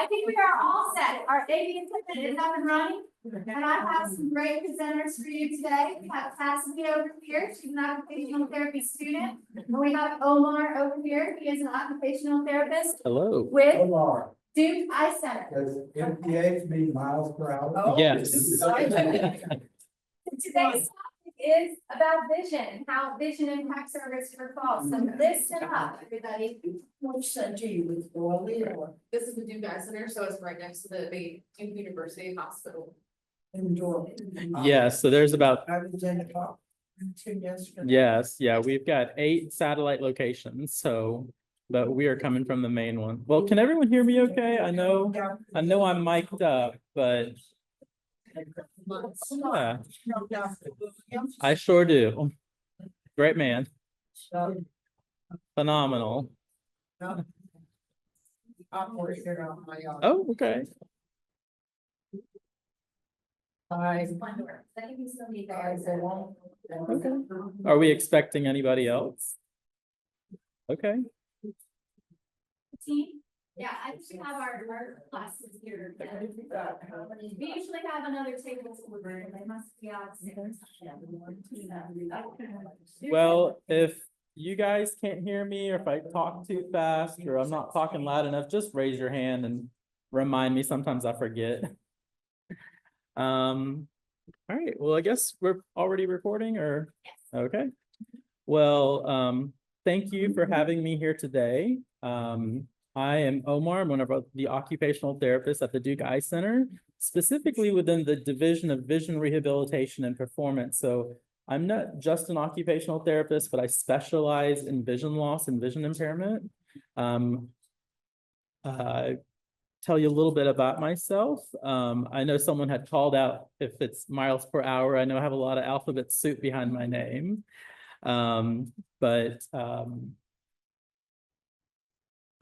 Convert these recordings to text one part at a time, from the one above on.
I think we are all set. Our AV equipment is up and running. And I have some great presenters for you today. We have Cassidy over here. She's an occupational therapy student. And we have Omar over here. He is an occupational therapist. Hello. With Omar, Duke Eye Center. does MPH mean miles per hour? Oh, Yes. Today's topic is about vision, how vision impacts our risk for falls. So listen up, everybody. Which center you was going or This is the Duke Eye Center, so it's right next to the Duke University Hospital. indoor? Yes, so there's about, I was in the top. Yesterday. yes, yeah, we've got 8 satellite locations, so, but we are coming from the main one. Well, can everyone hear me okay? I know I'm mic'd up, but yeah, I sure do. Great man, phenomenal. Operator on my own. Oh, okay. I I think we still need I guys. said, well, Okay. Are we expecting anybody else? Okay, Team? Yeah, I think we have our classes here. We usually have another table to order, and they must be out. well, if you guys can't hear me, or if I talk too fast, or I'm not talking loud enough, just raise your hand and remind me. Sometimes I forget. All right, well, I guess we're already recording, or? Okay. Well, thank you for having me here today. I am Omar. I'm one of the occupational therapists at the Duke Eye Center, specifically within the Division of Vision Rehabilitation and Performance. So I'm not just an occupational therapist, but I specialize in vision loss and vision impairment. Tell you a little bit about myself. I know someone had called out if it's miles per hour. I know I have a lot of alphabet soup behind my name.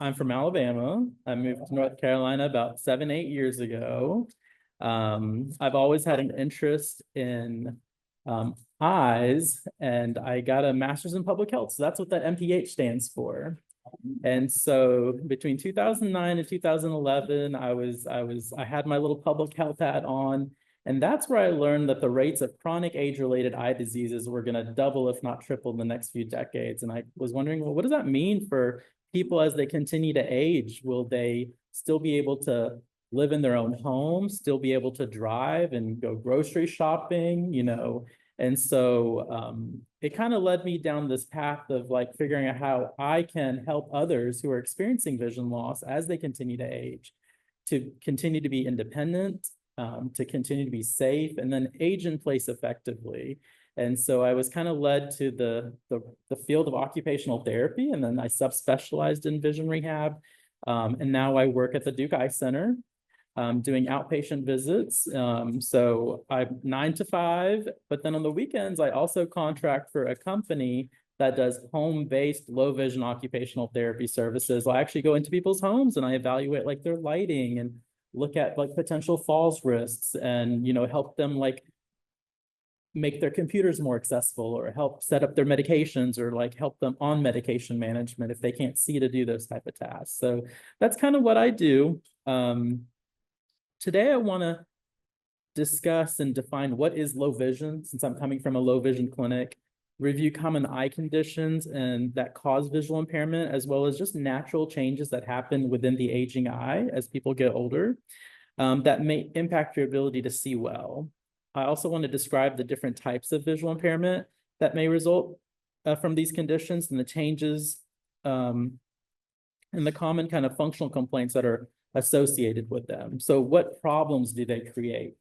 I'm from Alabama. I moved to North Carolina about 7-8 years ago. I've always had an interest in eyes, and I got a master's in public health. So that's what that MPH stands for. And so between 2009 and 2011, I had my little public health hat on, and that's where I learned that the rates of chronic age-related eye diseases were going to double, if not triple, in the next few decades. And I was wondering, well, what does that mean for people as they continue to age? Will they still be able to live in their own home, still be able to drive and go grocery shopping, you know? And so it kind of led me down this path of like figuring out how I can help others who are experiencing vision loss as they continue to age, to continue to be independent, to continue to be safe, and then age in place effectively. And so I was kind of led to the field of occupational therapy, and then I subspecialized in vision rehab. And now I work at the Duke Eye Center, doing outpatient visits. So I'm 9 to 5, but then on the weekends, I also contract for a company that does home-based low vision occupational therapy services. I actually go into people's homes and I evaluate like their lighting and look at like potential falls risks, and, you know, help them like make their computers more accessible, or help set up their medications, or like help them on medication management if they can't see to do those type of tasks. So that's kind of what I do. Today I want to discuss and define what is low vision, since I'm coming from a low vision clinic, review common eye conditions and that cause visual impairment, as well as just natural changes that happen within the aging eye as people get older, that may impact your ability to see well. I also want to describe the different types of visual impairment that may result from these conditions, and the changes and the common kind of functional complaints that are associated with them. So what problems do they create?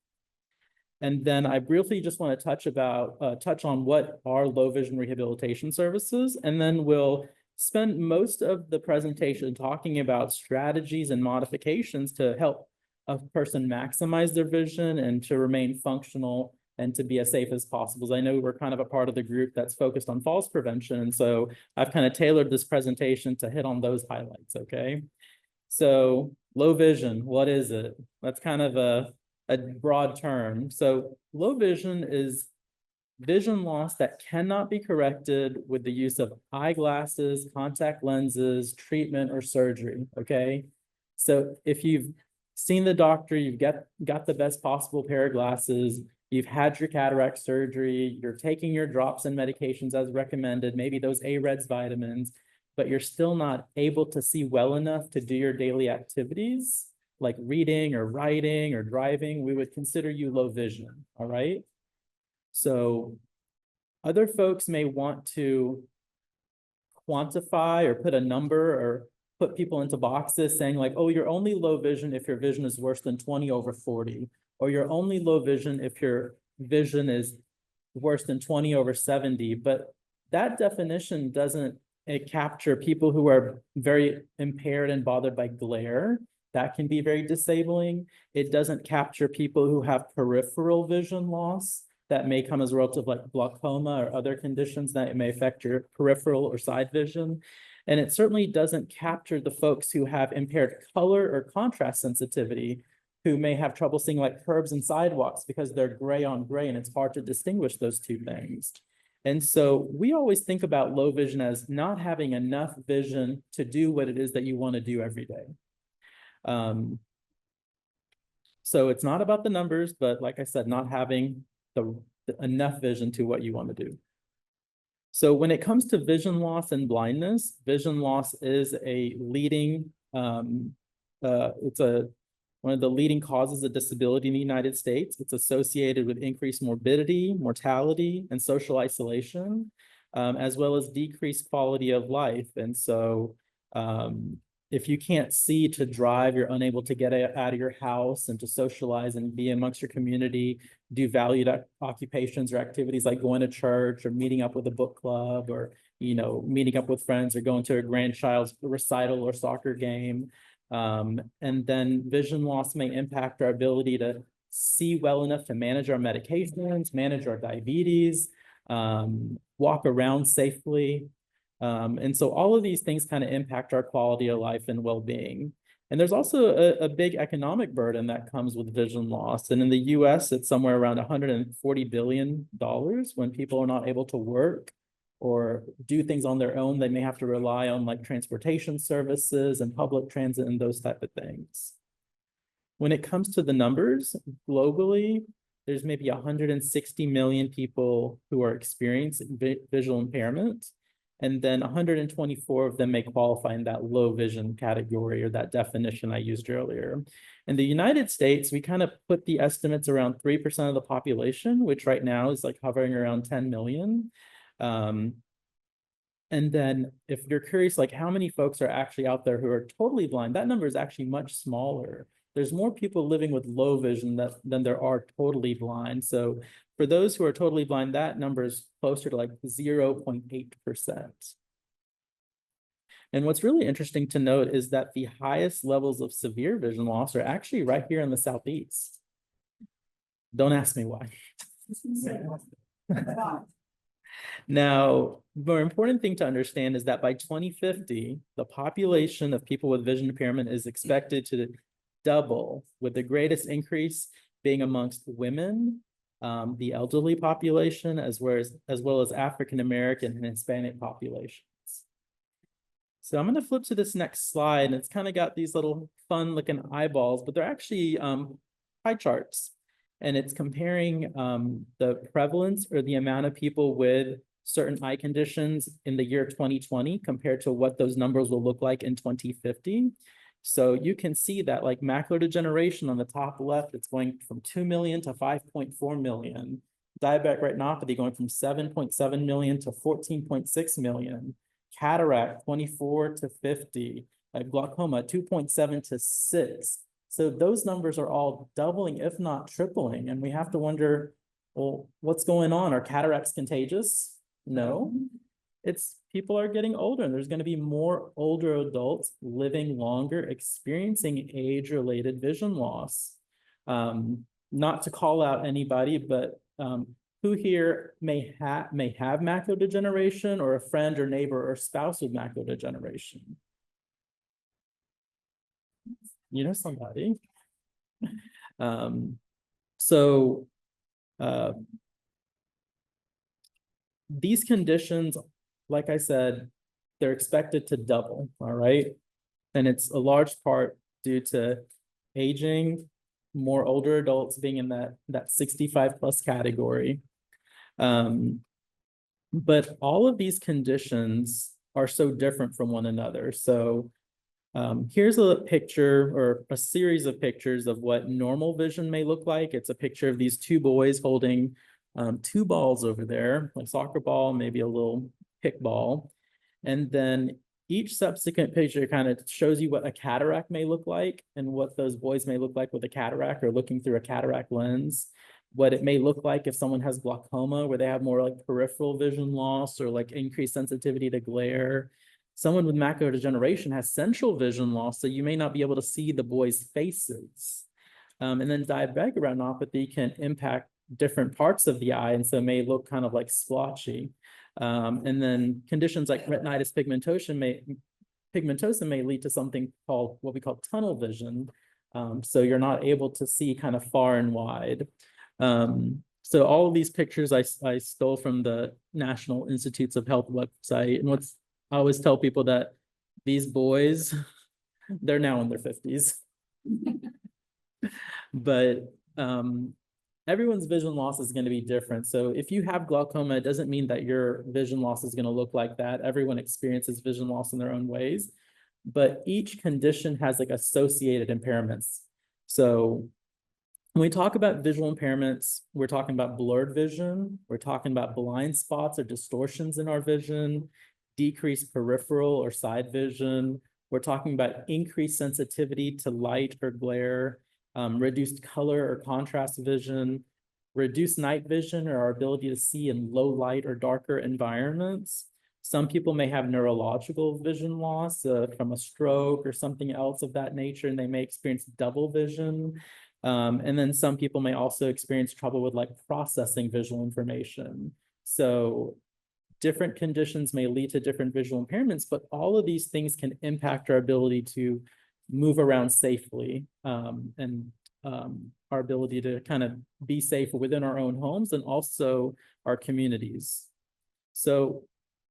And then I briefly just want to touch on what are low vision rehabilitation services, and then we'll spend most of the presentation talking about strategies and modifications to help a person maximize their vision and to remain functional and to be as safe as possible. I know we're kind of a part of the group that's focused on falls prevention, and so I've kind of tailored this presentation to hit on those highlights, okay? So low vision, what is it? That's kind of a broad term. So low vision is vision loss that cannot be corrected with the use of eyeglasses, contact lenses, treatment, or surgery, okay? So if you've seen the doctor, you've got the best possible pair of glasses, you've had your cataract surgery, you're taking your drops and medications as recommended, maybe those AREDS vitamins, but you're still not able to see well enough to do your daily activities, like reading or writing or driving, we would consider you low vision, all right? So other folks may want to quantify or put a number or put people into boxes saying like, oh, you're only low vision if your vision is worse than 20/40, or you're only low vision if your vision is worse than 20/70. But that definition doesn't capture people who are very impaired and bothered by glare. That can be very disabling. It doesn't capture people who have peripheral vision loss that may come as a result of like glaucoma or other conditions that may affect your peripheral or side vision. And it certainly doesn't capture the folks who have impaired color or contrast sensitivity, who may have trouble seeing like curbs and sidewalks because they're gray on gray and it's hard to distinguish those two things. And so we always think about low vision as not having enough vision to do what it is that you want to do every day. So it's not about the numbers, but like I said, not having enough vision to what you want to do. So when it comes to vision loss and blindness, vision loss is a leading, one of the leading causes of disability in the United States. It's associated with increased morbidity, mortality, and social isolation, as well as decreased quality of life. And so if you can't see to drive, you're unable to get out of your house and to socialize and be amongst your community, do valued occupations or activities like going to church or meeting up with a book club or, you know, meeting up with friends or going to a grandchild's recital or soccer game. And then vision loss may impact our ability to see well enough to manage our medications, manage our diabetes, walk around safely. And so all of these things kind of impact our quality of life and well-being. And there's also a big economic burden that comes with vision loss. And in the US, it's somewhere around $140 billion when people are not able to work or do things on their own. They may have to rely on like transportation services and public transit and those type of things. When it comes to the numbers, globally, there's maybe 160 million people who are experiencing visual impairment. And then 124 of them may qualify in that low vision category or that definition I used earlier. In the United States, we kind of put the estimates around 3% of the population, which right now is like hovering around 10 million. And then if you're curious, like how many folks are actually out there who are totally blind, that number is actually much smaller. There's more people living with low vision than there are totally blind. So for those who are totally blind, that number is closer to like 0.8%. And what's really interesting to note is that the highest levels of severe vision loss are actually right here in the Southeast. Don't ask me why. Now, the more important thing to understand is that by 2050, the population of people with vision impairment is expected to double, with the greatest increase being amongst women, the elderly population, as well as African-American and Hispanic populations. So I'm going to flip to this next slide, and it's kind of got these little fun looking eyeballs, but they're actually pie charts. And it's comparing the prevalence or the amount of people with certain eye conditions in the year 2020 compared to what those numbers will look like in 2050. So you can see that like macular degeneration on the top left, it's going from 2 million to 5.4 million. Diabetic retinopathy going from 7.7 million to 14.6 million. Cataract 24 to 50. Glaucoma 2.7 to 6. So those numbers are all doubling, if not tripling. And we have to wonder, well, what's going on? Are cataracts contagious? No. It's people are getting older, and there's going to be more older adults living longer, experiencing age-related vision loss. Not to call out anybody, but who here may have macular degeneration, or a friend or neighbor or spouse with macular degeneration? You know somebody. These conditions, like I said, they're expected to double, all right? And it's a large part due to aging, more older adults being in that 65 plus category. But all of these conditions are so different from one another. So here's a picture or a series of pictures of what normal vision may look like. It's a picture of these two boys holding two balls over there, a soccer ball, maybe a little kickball. And then each subsequent picture kind of shows you what a cataract may look like and what those boys may look like with a cataract or looking through a cataract lens. What it may look like if someone has glaucoma, where they have more like peripheral vision loss or like increased sensitivity to glare. Someone with macular degeneration has central vision loss, so you may not be able to see the boys' faces. And then diabetic retinopathy can impact different parts of the eye, and so it may look kind of like splotchy. And then conditions like retinitis pigmentosa may lead to something called what we call tunnel vision. So you're not able to see kind of far and wide. So all of these pictures I stole from the National Institutes of Health website. And I always tell people that these boys, they're now in their 50s. But everyone's vision loss is going to be different. So if you have glaucoma, it doesn't mean that your vision loss is going to look like that. Everyone experiences vision loss in their own ways, but each condition has like associated impairments. So when we talk about visual impairments, we're talking about blurred vision, we're talking about blind spots or distortions in our vision, decreased peripheral or side vision. We're talking about increased sensitivity to light or glare, reduced color or contrast vision, reduced night vision or our ability to see in low light or darker environments. Some people may have neurological vision loss from a stroke or something else of that nature, and they may experience double vision. And then some people may also experience trouble with like processing visual information. So different conditions may lead to different visual impairments, but all of these things can impact our ability to move around safely and our ability to kind of be safe within our own homes and also our communities. So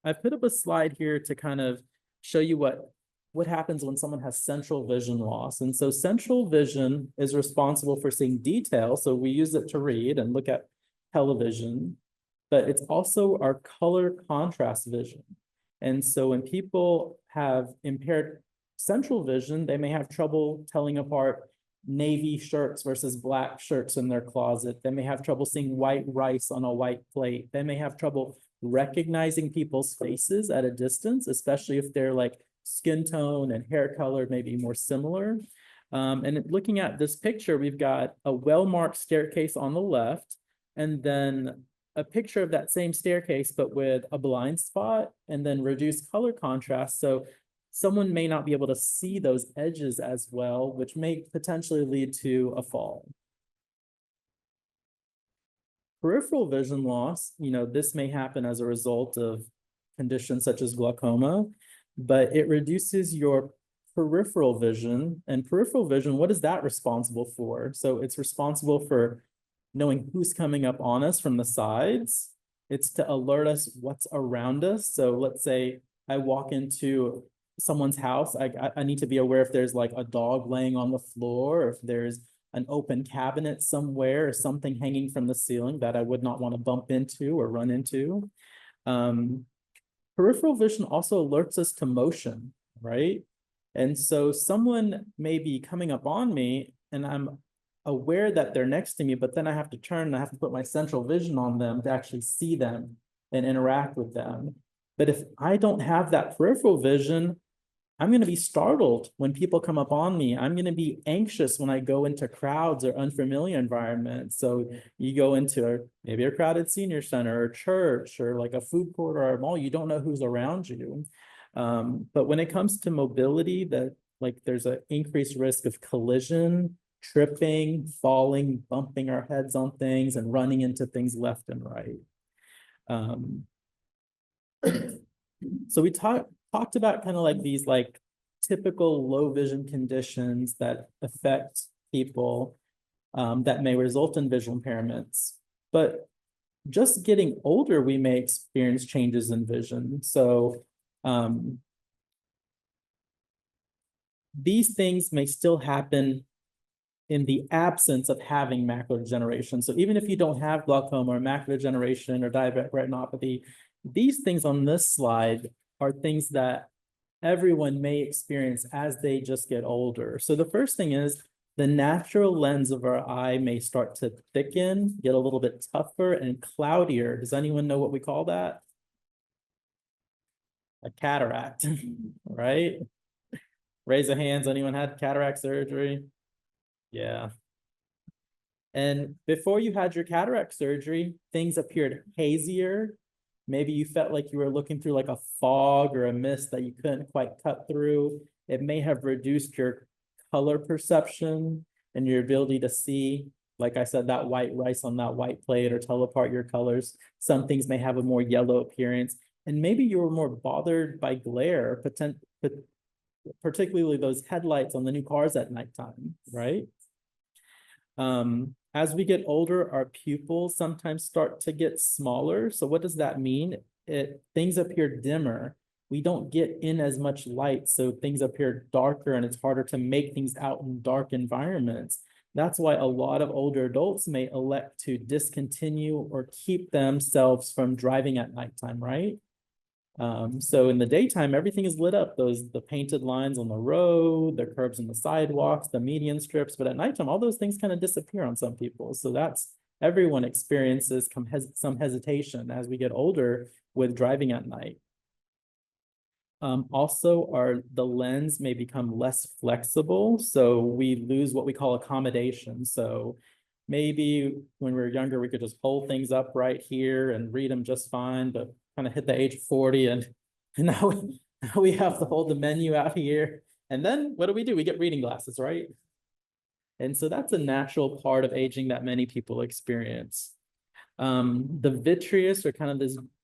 I've put up a slide here to kind of show you what happens when someone has central vision loss. And so central vision is responsible for seeing detail. So we use it to read and look at television, but it's also our color contrast vision. And so when people have impaired central vision, they may have trouble telling apart navy shirts versus black shirts in their closet. They may have trouble seeing white rice on a white plate. They may have trouble recognizing people's faces at a distance, especially if they're like skin tone and hair color may be more similar. And looking at this picture, we've got a well-marked staircase on the left, and then a picture of that same staircase, but with a blind spot and then reduced color contrast. So someone may not be able to see those edges as well, which may potentially lead to a fall. Peripheral vision loss, this may happen as a result of conditions such as glaucoma, but it reduces your peripheral vision. And peripheral vision, what is that responsible for? So it's responsible for knowing who's coming up on us from the sides. It's to alert us what's around us. So let's say I walk into someone's house, I need to be aware if there's like a dog laying on the floor, or if there's an open cabinet somewhere or something hanging from the ceiling that I would not want to bump into or run into. Peripheral vision also alerts us to motion, right? And so someone may be coming up on me and I'm aware that they're next to me, but then I have to turn and I have to put my central vision on them to actually see them and interact with them. But if I don't have that peripheral vision, I'm going to be startled when people come up on me. I'm going to be anxious when I go into crowds or unfamiliar environments. So you go into maybe a crowded senior center or church or like a food court or a mall, you don't know who's around you. But when it comes to mobility, there's an increased risk of collision, tripping, falling, bumping our heads on things, and running into things left and right. So we talked about kind of like these like typical low vision conditions that affect people that may result in visual impairments. But just getting older, we may experience changes in vision. So these things may still happen in the absence of having macular degeneration. So even if you don't have glaucoma or macular degeneration or diabetic retinopathy, these things on this slide are things that everyone may experience as they just get older. So the first thing is the natural lens of our eye may start to thicken, get a little bit tougher and cloudier. Does anyone know what we call that? A cataract, right? Raise the hands, anyone had cataract surgery? Yeah. And before you had your cataract surgery, things appeared hazier. Maybe you felt like you were looking through like a fog or a mist that you couldn't quite cut through. It may have reduced your color perception and your ability to see, like I said, that white rice on that white plate, or tell apart your colors. Some things may have a more yellow appearance. And maybe you were more bothered by glare, particularly those headlights on the new cars at nighttime, right? As we get older, our pupils sometimes start to get smaller. So what does that mean? Things appear dimmer. We don't get in as much light, so things appear darker and it's harder to make things out in dark environments. That's why a lot of older adults may elect to discontinue or keep themselves from driving at nighttime, right? So in the daytime, everything is lit up. The painted lines on the road, the curbs on the sidewalks, the median strips, but at nighttime, all those things kind of disappear on some people. So everyone experiences some hesitation as we get older with driving at night. Also, the lens may become less flexible, so we lose what we call accommodation. So maybe when we were younger, we could just hold things up right here and read them just fine, but kind of hit the age of 40 and now we have to hold the menu out here. And then what do? We get reading glasses, right? And so that's a natural part of aging that many people experience. The vitreous, or kind of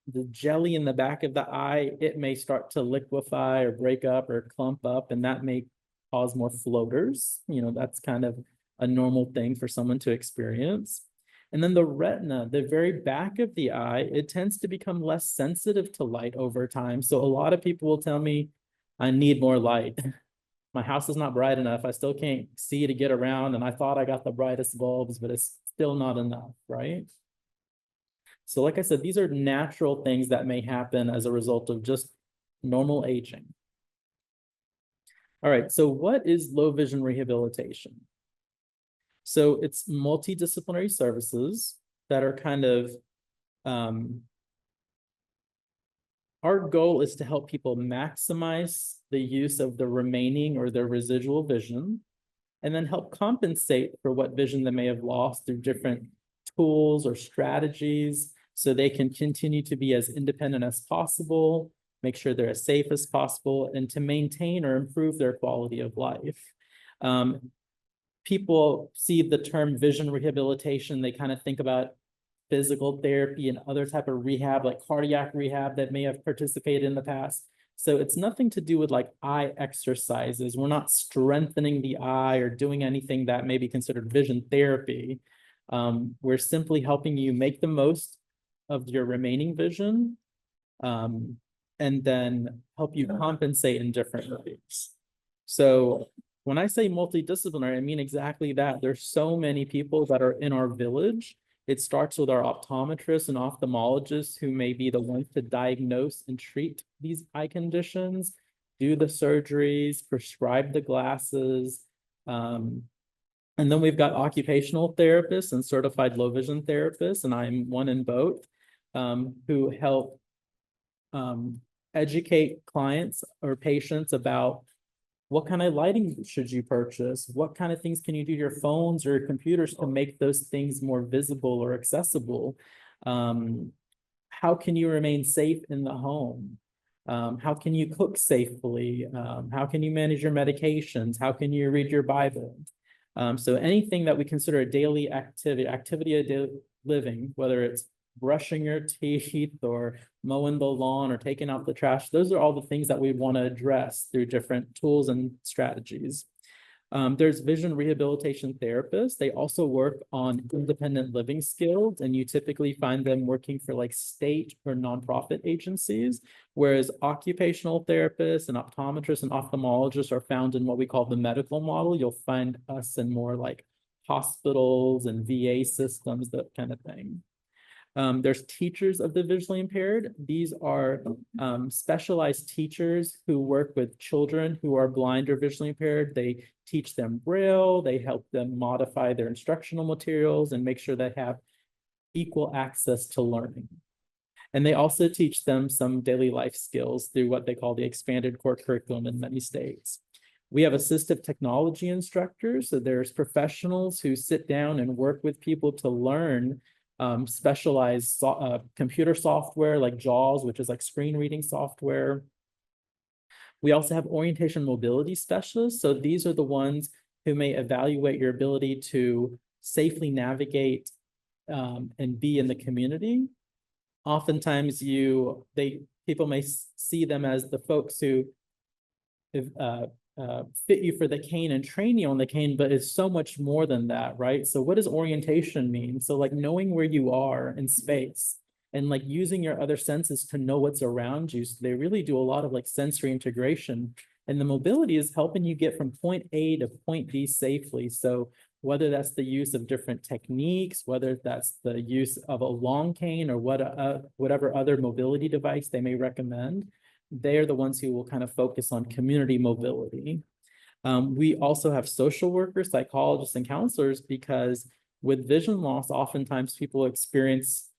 the jelly in the back of the eye, it may start to liquefy or break up or clump up, and that may cause more floaters. You know, that's kind of a normal thing for someone to experience. And then the retina, the very back of the eye, it tends to become less sensitive to light over time. So a lot of people will tell me, I need more light. My house is not bright enough. I still can't see to get around. And I thought I got the brightest bulbs, but it's still not enough, right? So like I said, these are natural things that may happen as a result of just normal aging. All right, so what is low vision rehabilitation? So it's multidisciplinary services that are kind of, our goal is to help people maximize the use of the remaining or their residual vision, and then help compensate for what vision they may have lost through different tools or strategies, so they can continue to be as independent as possible, make sure they're as safe as possible, and to maintain or improve their quality of life. People see the term vision rehabilitation, they kind of think about physical therapy and other type of rehab, like cardiac rehab that may have participated in the past. So it's nothing to do with like eye exercises. We're not strengthening the eye or doing anything that may be considered vision therapy. We're simply helping you make the most of your remaining vision, and then help you compensate in different ways. So when I say multidisciplinary, I mean exactly that. There's so many people that are in our village. It starts with our optometrists and ophthalmologists, who may be the ones to diagnose and treat these eye conditions, do the surgeries, prescribe the glasses. And then we've got occupational therapists and certified low vision therapists, and I'm one in both, who help educate clients or patients about what kind of lighting should you purchase? What kind of things can you do to your phones or computers to make those things more visible or accessible? How can you remain safe in the home? How can you cook safely? How can you manage your medications? How can you read your Bible? So anything that we consider a daily activity of daily living, whether it's brushing your teeth or mowing the lawn or taking out the trash, those are all the things that we want to address through different tools and strategies. There's vision rehabilitation therapists. They also work on independent living skills, and you typically find them working for like state or nonprofit agencies, whereas occupational therapists and optometrists and ophthalmologists are found in what we call the medical model. You'll find us in more like hospitals and VA systems, that kind of thing. There's teachers of the visually impaired. These are specialized teachers who work with children who are blind or visually impaired. They teach them Braille, they help them modify their instructional materials and make sure they have equal access to learning. And they also teach them some daily life skills through what they call the expanded core curriculum in many states. We have assistive technology instructors. So there's professionals who sit down and work with people to learn specialized computer software like JAWS, which is like screen reading software. We also have orientation mobility specialists. So these are the ones who may evaluate your ability to safely navigate and be in the community. Oftentimes people may see them as the folks who fit you for the cane and train you on the cane, but it's so much more than that, right? So what does orientation mean? So like knowing where you are in space and like using your other senses to know what's around you. So they really do a lot of like sensory integration, and the mobility is helping you get from point A to point B safely. So whether that's the use of different techniques, whether that's the use of a long cane or whatever other mobility device they may recommend, they are the ones who will kind of focus on community mobility. We also have social workers, psychologists, and counselors, because with vision loss, oftentimes people experience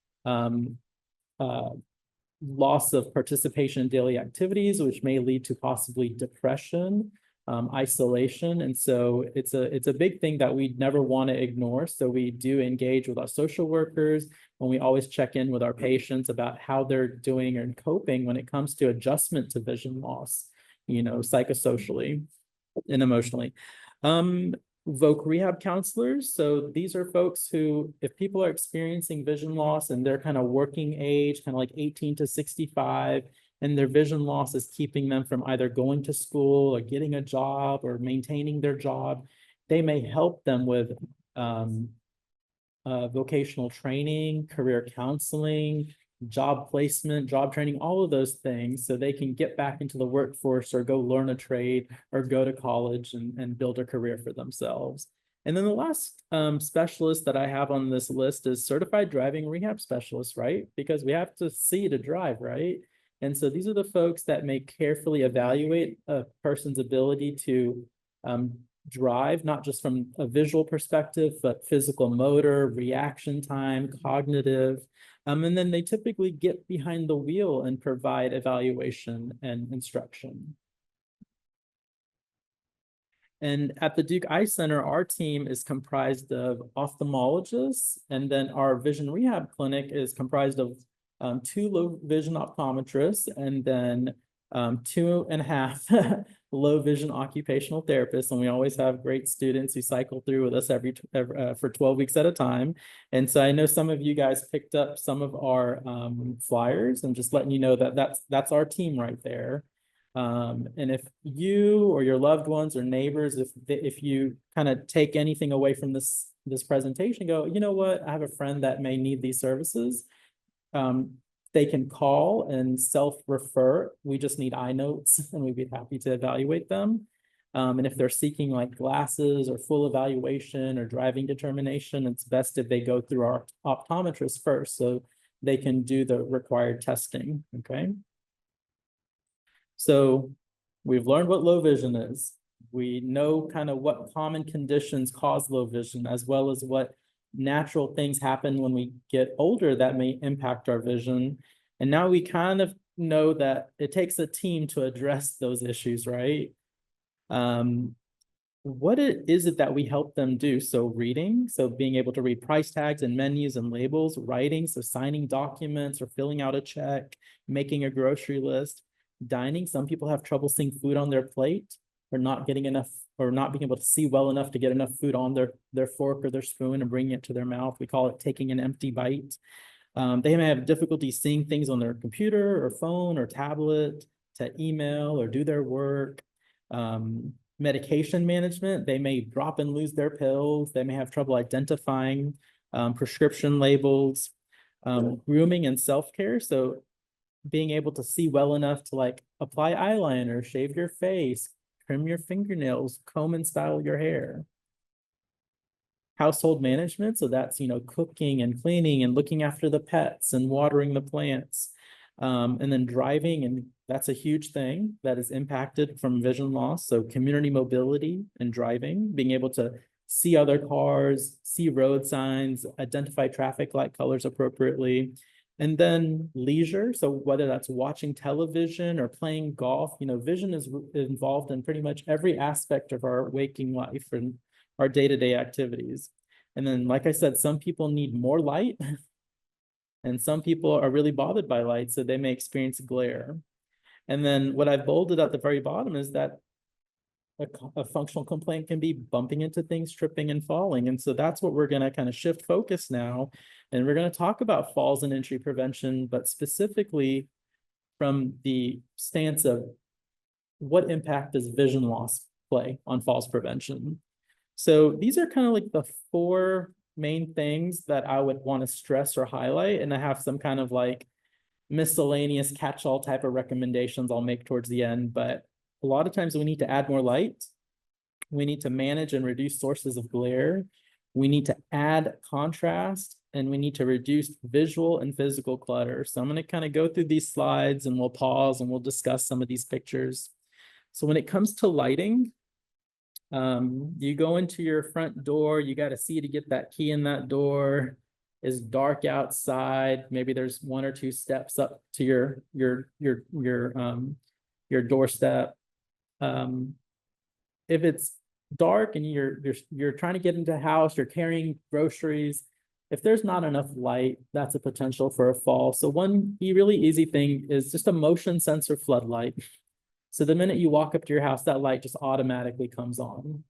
loss of participation in daily activities, which may lead to possibly depression, isolation. And so it's a big thing that we never want to ignore. So we do engage with our social workers, and we always check in with our patients about how they're doing and coping when it comes to adjustment to vision loss, psychosocially and emotionally. Voc rehab counselors. So these are folks who, if people are experiencing vision loss and they're kind of working age, kind of like 18 to 65, and their vision loss is keeping them from either going to school or getting a job or maintaining their job, they may help them with vocational training, career counseling, job placement, job training, all of those things, so they can get back into the workforce or go learn a trade or go to college and build a career for themselves. And then the last specialist that I have on this list is certified driving rehab specialists, right? Because we have to see to drive, right? And so these are the folks that may carefully evaluate a person's ability to drive, not just from a visual perspective, but physical motor, reaction time, cognitive. And then they typically get behind the wheel and provide evaluation and instruction. And at the Duke Eye Center, our team is comprised of ophthalmologists, and then our vision rehab clinic is comprised of 2 low vision optometrists, and then 2.5 low vision occupational therapists. And we always have great students who cycle through with us for 12 weeks at a time. And so I know some of you guys picked up some of our flyers, and just letting you know that that's our team right there. And if you or your loved ones or neighbors, if you kind of take anything away from this presentation, go, you know what, I have a friend that may need these services. They can call and self-refer. We just need eye notes, and we'd be happy to evaluate them. And if they're seeking like glasses or full evaluation or driving determination, it's best if they go through our optometrist first, so they can do the required testing, okay? So we've learned what low vision is. We know kind of what common conditions cause low vision, as well as what natural things happen when we get older that may impact our vision. And now we kind of know that it takes a team to address those issues, right? What is it that we help them do? So reading, so being able to read price tags and menus and labels, writing, so signing documents or filling out a check, making a grocery list, dining. Some people have trouble seeing food on their plate, or not getting enough, or not being able to see well enough to get enough food on their fork or their spoon and bringing it to their mouth. We call it taking an empty bite. They may have difficulty seeing things on their computer or phone or tablet, to email or do their work. Medication management, they may drop and lose their pills. They may have trouble identifying prescription labels. Grooming and self-care, so being able to see well enough to like apply eyeliner, shave your face, trim your fingernails, comb and style your hair. household management. So that's, cooking and cleaning and looking after the pets and watering the plants. And then driving, and that's a huge thing that is impacted from vision loss. So community mobility and driving, being able to see other cars, see road signs, identify traffic light colors appropriately. And then leisure, so whether that's watching television or playing golf, vision is involved in pretty much every aspect of our waking life and our day-to-day activities. And then, like I said, some people need more light and some people are really bothered by light, so they may experience glare. And then what I've bolded at the very bottom is that a functional complaint can be bumping into things, tripping and falling. And so that's what we're going to kind of shift focus now. And we're going to talk about falls and injury prevention, but specifically from the stance of what impact does vision loss play on falls prevention. So these are kind of like the 4 main things that I would want to stress or highlight. And I have some kind of like miscellaneous catch-all type of recommendations I'll make towards the end, but a lot of times we need to add more light. We need to manage and reduce sources of glare. We need to add contrast, and we need to reduce visual and physical clutter. So I'm going to kind of go through these slides and we'll pause and we'll discuss some of these pictures. So when it comes to lighting, you go into your front door, you got to see to get that key in that door. It's dark outside. Maybe there's 1 or 2 steps up to your doorstep. If it's dark and you're trying to get into a house, you're carrying groceries, if there's not enough light, that's a potential for a fall. So one really easy thing is just a motion sensor floodlight. So the minute you walk up to your house, that light just automatically comes on.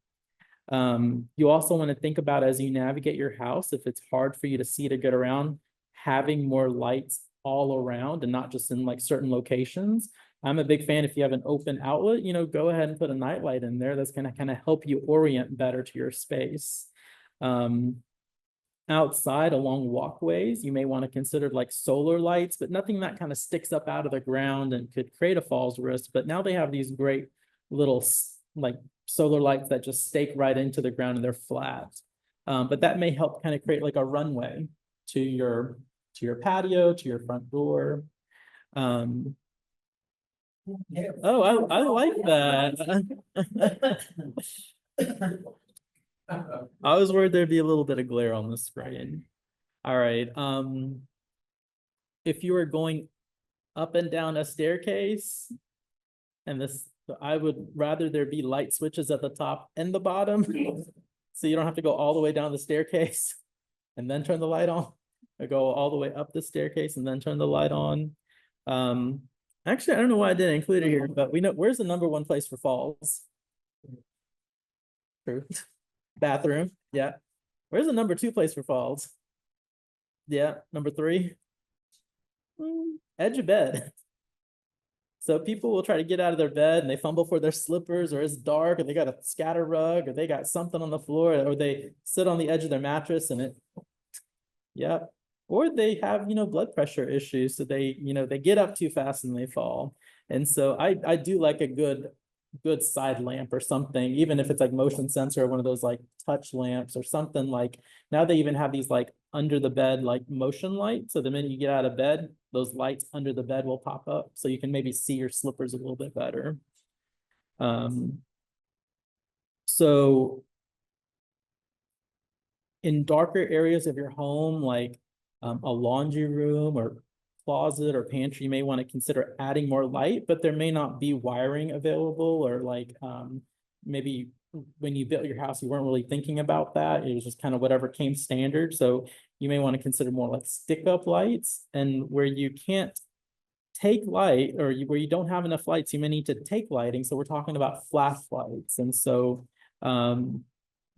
You also want to think about, as you navigate your house, if it's hard for you to see to get around, having more lights all around and not just in like certain locations. I'm a big fan, if you have an open outlet, go ahead and put a night light in there. That's going to kind of help you orient better to your space. Outside along walkways, you may want to consider like solar lights, but nothing that kind of sticks up out of the ground and could create a falls risk. But now they have these great little like solar lights that just stake right into the ground and they're flat. But that may help kind of create like a runway to your patio, to your front door. Oh, I like that. I was worried there'd be a little bit of glare on the screen. All right. If you were going up and down a staircase, and I would rather there be light switches at the top and the bottom, so you don't have to go all the way down the staircase and then turn the light on, or go all the way up the staircase and then turn the light on. Actually, I don't know why I didn't include it here, but we know where's the #1 place for falls? True. Bathroom. Yeah. Where's the #2 place for falls? Yeah. #3. Edge of bed. So people will try to get out of their bed and they fumble for their slippers, or it's dark, or they got a scatter rug, or they got something on the floor, or they sit on the edge of their mattress and yeah. Or they have, blood pressure issues. So they get up too fast and they fall. And so I do like a good side lamp or something, even if it's like motion sensor, or one of those like touch lamps or something. Like now they even have these like under the bed, like motion lights. So the minute you get out of bed, those lights under the bed will pop up. So you can maybe see your slippers a little bit better. So in darker areas of your home, like a laundry room or closet or pantry, you may want to consider adding more light, but there may not be wiring available, or like maybe when you built your house, you weren't really thinking about that. It was just kind of whatever came standard. So you may want to consider more like stick-up lights, and where you can't take light, or where you don't have enough lights, you may need to take lighting. So we're talking about flashlights. And so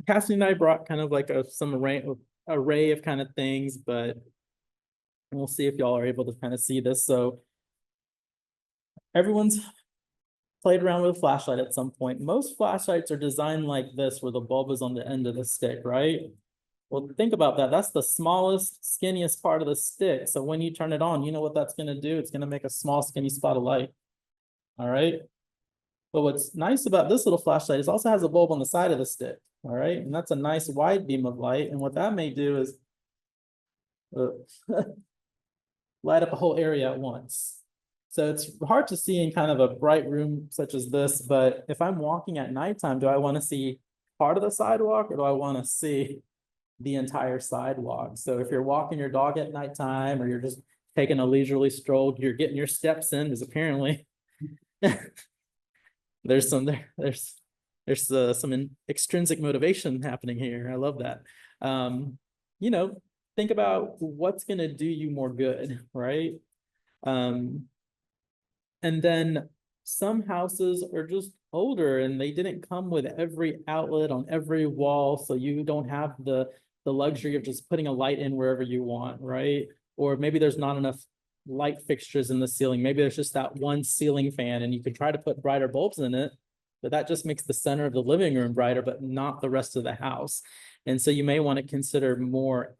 Cassie and I brought kind of like some array of kind of things, but we'll see if y'all are able to kind of see this. So everyone's played around with a flashlight at some point. Most flashlights are designed like this, where the bulb is on the end of the stick, right? Well, think about that. That's the smallest, skinniest part of the stick. So when you turn it on, you know what that's going to do? It's going to make a small, skinny spot of light. All right. But what's nice about this little flashlight is it also has a bulb on the side of the stick. all right? And that's a nice wide beam of light, and what that may do is light up a whole area at once. So it's hard to see in kind of a bright room such as this, but if I'm walking at nighttime, do I want to see part of the sidewalk or do I want to see the entire sidewalk? So if you're walking your dog at nighttime or you're just taking a leisurely stroll, you're getting your steps in, because apparently there's some extrinsic motivation happening here. I love that. You know, think about what's going to do you more good, right? And then some houses are just older and they didn't come with every outlet on every wall, so you don't have the luxury of just putting a light in wherever you want, right? Or maybe there's not enough light fixtures in the ceiling. Maybe there's just that one ceiling fan and you could try to put brighter bulbs in it, but that just makes the center of the living room brighter, but not the rest of the house. And so you may want to consider more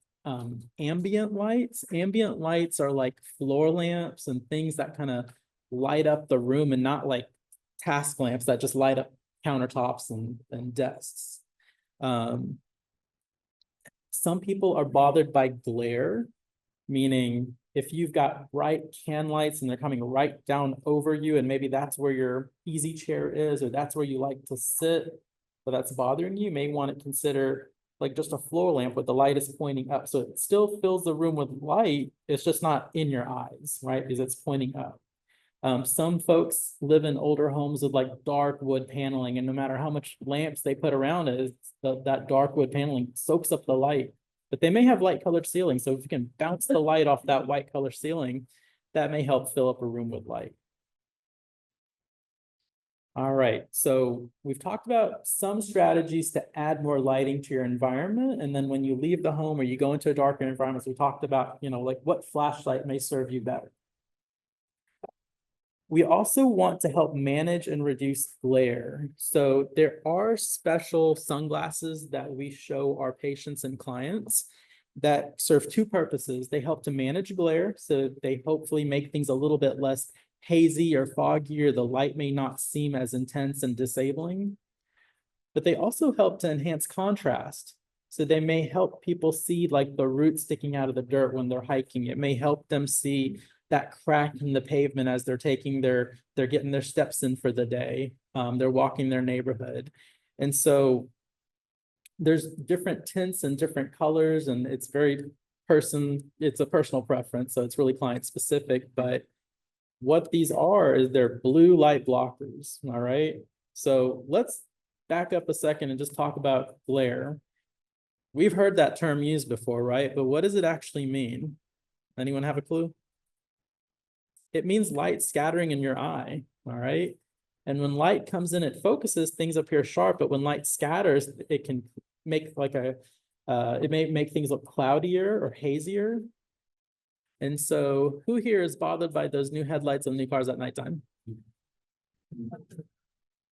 ambient lights. Ambient lights are like floor lamps and things that kind of light up the room, and not like task lamps that just light up countertops and desks. Some people are bothered by glare, meaning if you've got bright can lights and they're coming right down over you, and maybe that's where your easy chair is, or that's where you like to sit, but that's bothering you, you may want to consider like just a floor lamp with the light is pointing up. So it still fills the room with light. It's just not in your eyes, right? Because it's pointing up. Some folks live in older homes with like dark wood paneling, and no matter how much lamps they put around it, that dark wood paneling soaks up the light. But they may have light colored ceilings, so if you can bounce the light off that white color ceiling, that may help fill up a room with light. All right, so we've talked about some strategies to add more lighting to your environment, and then when you leave the home or you go into a darker environment, we talked about, you know, like what flashlight may serve you better. We also want to help manage and reduce glare. So there are special sunglasses that we show our patients and clients that serve two purposes. They help to manage glare, so they hopefully make things a little bit less hazy or foggy, or the light may not seem as intense and disabling. But they also help to enhance contrast. So they may help people see like the roots sticking out of the dirt when they're hiking. It may help them see that crack in the pavement as they're getting their steps in for the day. They're walking their neighborhood. And so there's different tints and different colors, and it's a personal preference. So it's really client specific, but what these are is they're blue light blockers. All right. So let's back up a second and just talk about glare. We've heard that term used before, right? But what does it actually mean? Anyone have a clue? It means light scattering in your eye, all right? And when light comes in, it focuses, things appear sharp, but when light scatters, it can make like it may make things look cloudier or hazier. And so who here is bothered by those new headlights on new cars at nighttime?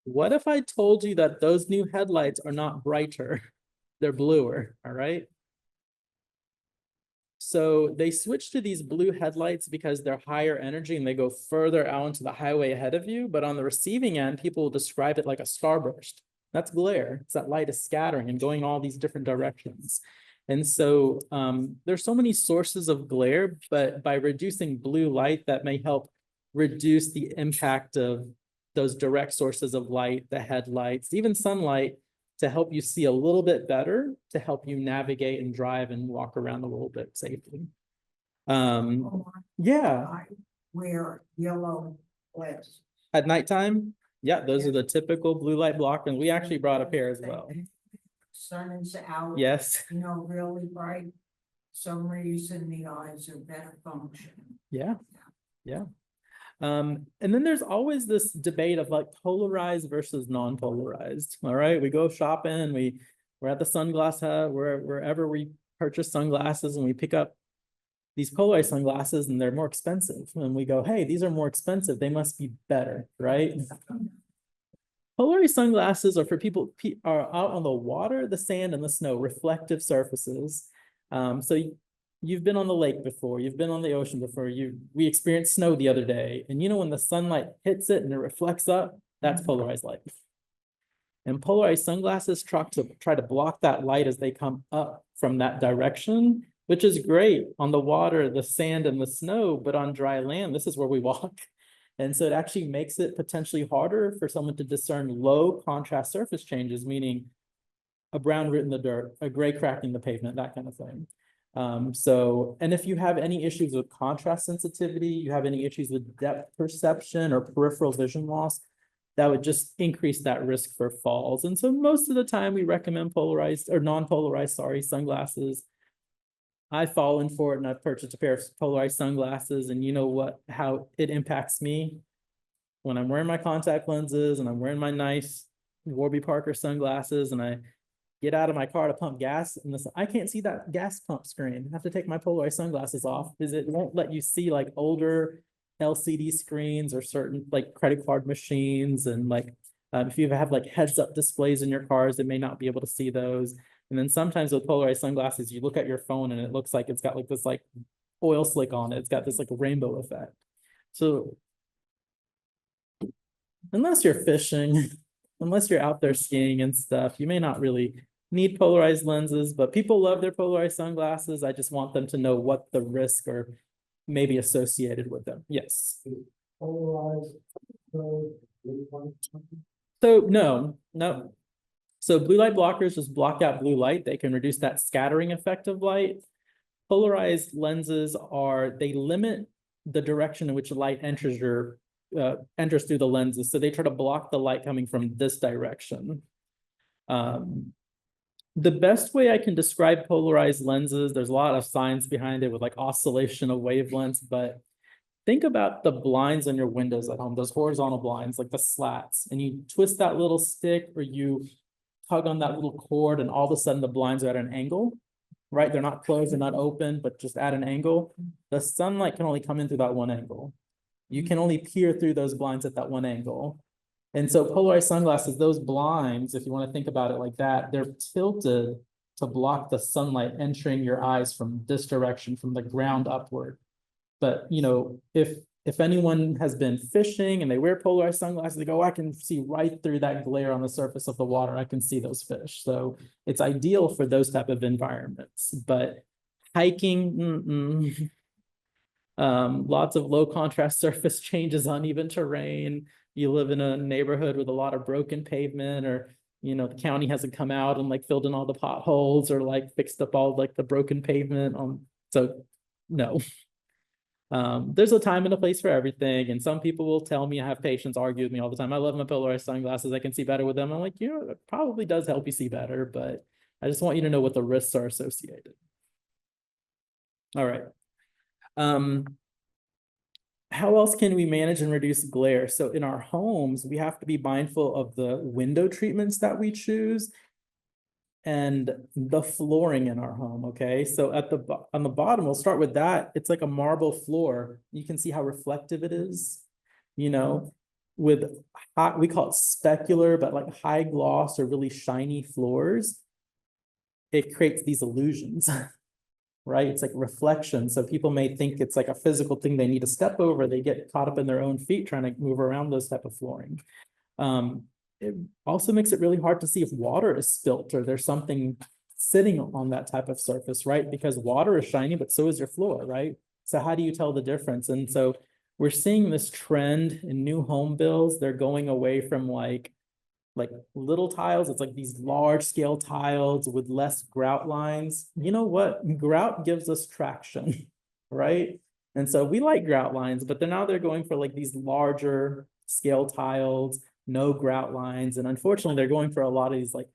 What if I told you that those new headlights are not brighter, they're bluer, all right? So they switch to these blue headlights because they're higher energy and they go further out into the highway ahead of you. But on the receiving end, people will describe it like a starburst. That's glare. It's that light is scattering and going all these different directions. And so there's so many sources of glare, but by reducing blue light, that may help reduce the impact of those direct sources of light, the headlights, even sunlight, to help you see a little bit better, to help you navigate and drive and walk around a little bit safely. Yeah. I wear yellow glasses. At nighttime, yeah, those are the typical blue light blockers. We actually brought a pair as well. Sun is out. Yes. You know, really bright. Some reason the eyes are better functioning. Yeah. Yeah. And then there's always this debate of like polarized versus non-polarized. All right, we go shopping, we're at the sunglass hut, wherever we purchase sunglasses, and we pick up these polarized sunglasses and they're more expensive. And we go, hey, these are more expensive, they must be better, right? Polarized sunglasses are for people are out on the water, the sand, and the snow, reflective surfaces. So you've been on the lake before, you've been on the ocean before, we experienced snow the other day, and you know when the sunlight hits it and it reflects up, that's polarized light. And polarized sunglasses try to block that light as they come up from that direction, which is great on the water, the sand and the snow, but on dry land, this is where we walk. And so it actually makes it potentially harder for someone to discern low contrast surface changes, meaning a brown root in the dirt, a gray crack in the pavement, that kind of thing. And if you have any issues with contrast sensitivity, you have any issues with depth perception or peripheral vision loss, that would just increase that risk for falls. And so most of the time we recommend polarized or non-polarized, sunglasses. I've fallen for it and I've purchased a pair of polarized sunglasses, and you know how it impacts me when I'm wearing my contact lenses and I'm wearing my nice Warby Parker sunglasses and I get out of my car to pump gas and I can't see that gas pump screen. I have to take my polarized sunglasses off because it won't let you see like older LCD screens or certain like credit card machines. And like, if you have like heads up displays in your cars, it may not be able to see those. And then sometimes with polarized sunglasses, you look at your phone and it looks like it's got like this like oil slick on it. It's got this like rainbow effect. So unless you're fishing, unless you're out there skiing and stuff, you may not really need polarized lenses, but people love their polarized sunglasses. I just want them to know what the risk or maybe associated with them. Yes. Polarized. So no. So blue light blockers just block out blue light. They can reduce that scattering effect of light. Polarized lenses they limit the direction in which light enters through the lenses. So they try to block the light coming from this direction. The best way I can describe polarized lenses, there's a lot of science behind it with like oscillation of wavelengths, but think about the blinds on your windows at home, those horizontal blinds, like the slats, and you twist that little stick or you tug on that little cord and all of a sudden the blinds are at an angle, right? They're not closed, they're not open, but just at an angle. The sunlight can only come in through that one angle. You can only peer through those blinds at that one angle. And so polarized sunglasses, those blinds, if you want to think about it like that, they're tilted to block the sunlight entering your eyes from this direction, from the ground upward. But, you know, if anyone has been fishing and they wear polarized sunglasses, they go, I can see right through that glare on the surface of the water. I can see those fish. So it's ideal for those type of environments. But hiking, lots of low contrast surface changes, uneven terrain. You live in a neighborhood with a lot of broken pavement, or, you know, the county hasn't come out and like filled in all the potholes or like fixed up all like the broken pavement so no. There's a time and a place for everything. And some people will tell me, I have patients argue with me all the time, I love my polarized sunglasses, I can see better with them. I'm like, you know, it probably does help you see better, but I just want you to know what the risks are associated. All right. How else can we manage and reduce glare? So in our homes, we have to be mindful of the window treatments that we choose and the flooring in our home, okay? So on the bottom, we'll start with that. It's like a marble floor. You can see how reflective it is, you know, with we call it specular, but like high gloss or really shiny floors. It creates these illusions. Right? It's like reflection. So people may think it's like a physical thing they need to step over. They get caught up in their own feet trying to move around those type of flooring. It also makes it really hard to see if water is spilt or there's something sitting on that type of surface, right? Because water is shiny, but so is your floor, right? So how do you tell the difference? And so we're seeing this trend in new home builds. They're going away from like little tiles. It's like these large scale tiles with less grout lines. You know what? Grout gives us traction, right? And so we like grout lines, but they're going for like these larger scale tiles, no grout lines. And unfortunately, they're going for a lot of these like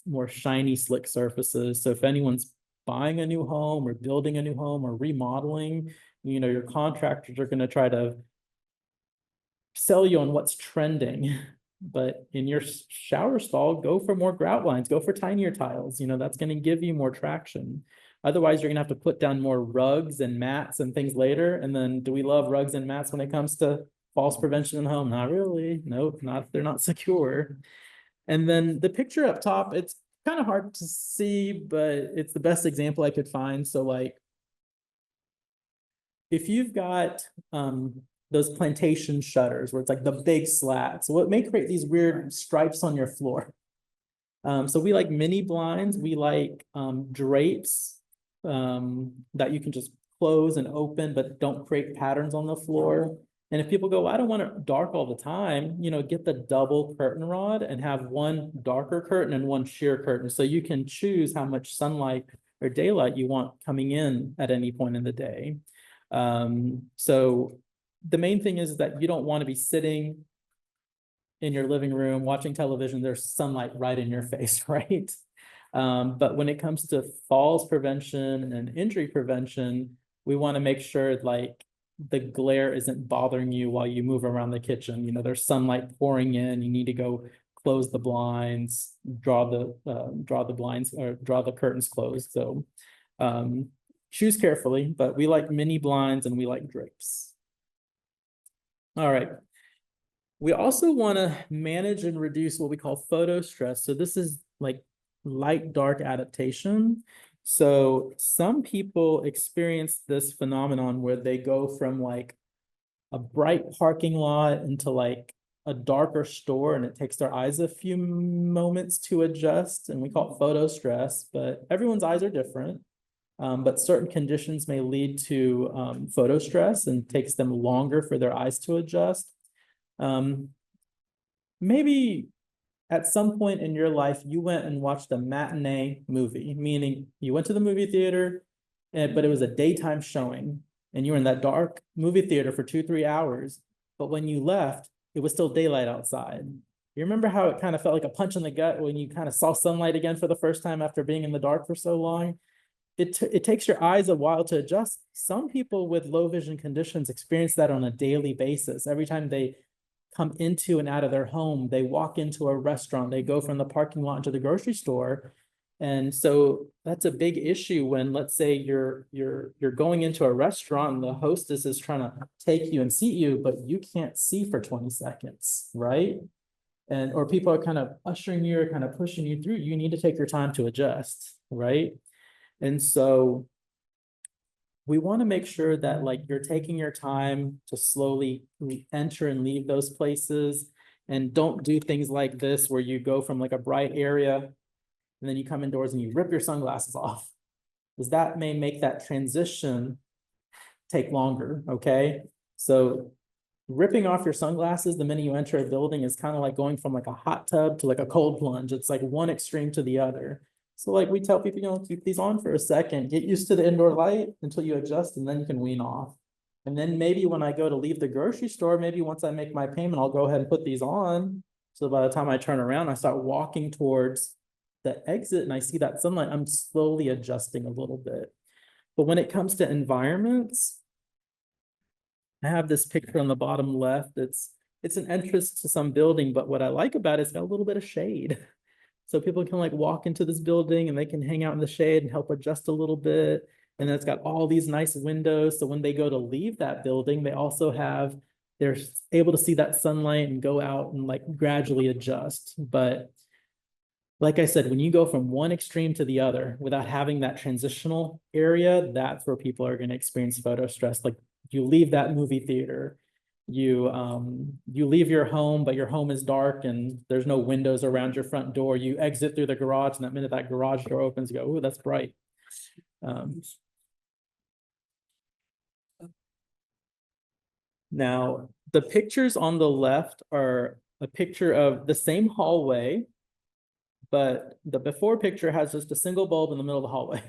more shiny, slick surfaces. So if anyone's buying a new home or building a new home or remodeling, you know, your contractors are going to try to sell you on what's trending. But in your shower stall, go for more grout lines, go for tinier tiles. You know, that's going to give you more traction. Otherwise, you're going to have to put down more rugs and mats and things later. And then do we love rugs and mats when it comes to falls prevention in the home? Not really. Nope, they're not secure. And then the picture up top, it's kind of hard to see, but it's the best example I could find. So like, if you've got those plantation shutters where it's like the big slats, so it may create these weird stripes on your floor. So we like mini blinds, we like drapes that you can just close and open, but don't create patterns on the floor. And if people go, I don't want it dark all the time, you know, get the double curtain rod and have one darker curtain and one sheer curtain. So you can choose how much sunlight or daylight you want coming in at any point in the day. So the main thing is that you don't want to be sitting in your living room watching television, there's sunlight right in your face, right? But when it comes to falls prevention and injury prevention, we want to make sure like the glare isn't bothering you while you move around the kitchen. You know, there's sunlight pouring in, you need to go close the blinds, draw the blinds or draw the curtains closed. So choose carefully, but we like mini blinds and we like drapes. All right. We also want to manage and reduce what we call photo stress. So this is like light dark adaptation. So some people experience this phenomenon where they go from like a bright parking lot into like a darker store, and it takes their eyes a few moments to adjust, and we call it photo stress, but everyone's eyes are different. But certain conditions may lead to photo stress and takes them longer for their eyes to adjust. Maybe at some point in your life, you went and watched a matinee movie, meaning you went to the movie theater, but it was a daytime showing, and you were in that dark movie theater for 2-3 hours. But when you left, it was still daylight outside. You remember how it kind of felt like a punch in the gut when you kind of saw sunlight again for the first time after being in the dark for so long? It takes your eyes a while to adjust. Some people with low vision conditions experience that on a daily basis. Every time they come into and out of their home, they walk into a restaurant, they go from the parking lot to the grocery store. And so that's a big issue when, let's say you're going into a restaurant and the hostess is trying to take you and seat you, but you can't see for 20 seconds, right? And or people are kind of ushering you or kind of pushing you through. You need to take your time to adjust, right? And so we want to make sure that like you're taking your time to slowly enter and leave those places, and don't do things like this where you go from like a bright area and then you come indoors and you rip your sunglasses off, because that may make that transition take longer. Okay, so ripping off your sunglasses the minute you enter a building is kind of like going from like a hot tub to like a cold plunge. It's like one extreme to the other. So like we tell people, you know, keep these on for a second, get used to the indoor light until you adjust, and then you can wean off. And then maybe when I go to leave the grocery store, maybe once I make my payment, I'll go ahead and put these on. So by the time I turn around, I start walking towards the exit and I see that sunlight, I'm slowly adjusting a little bit. But when it comes to environments, I have this picture on the bottom left. It's an entrance to some building, but what I like about it, it's got a little bit of shade. So people can like walk into this building and they can hang out in the shade and help adjust a little bit. And then it's got all these nice windows. So when they go to leave that building, they also have, they're able to see that sunlight and go out and like gradually adjust. But like I said, when you go from one extreme to the other without having that transitional area, that's where people are going to experience photo stress. Like you leave that movie theater, you leave your home, but your home is dark and there's no windows around your front door. You exit through the garage, and that minute that garage door opens, you go, "Ooh, that's bright." Now, the pictures on the left are a picture of the same hallway, but the before picture has just a single bulb in the middle of the hallway.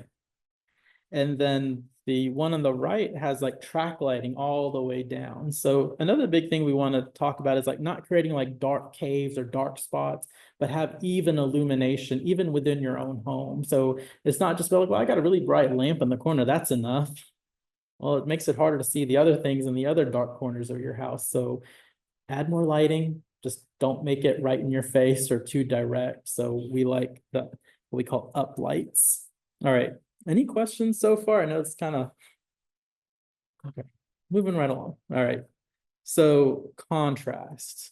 And then the one on the right has like track lighting all the way down. So another big thing we want to talk about is like not creating like dark caves or dark spots, but have even illumination, even within your own home. So it's not just like, well, I got a really bright lamp in the corner, that's enough. Well, it makes it harder to see the other things in the other dark corners of your house. So add more lighting, just don't make it right in your face or too direct. So we like the, what we call up lights. All right. Any questions so far? I know it's kind of, okay, moving right along. All right. So contrast.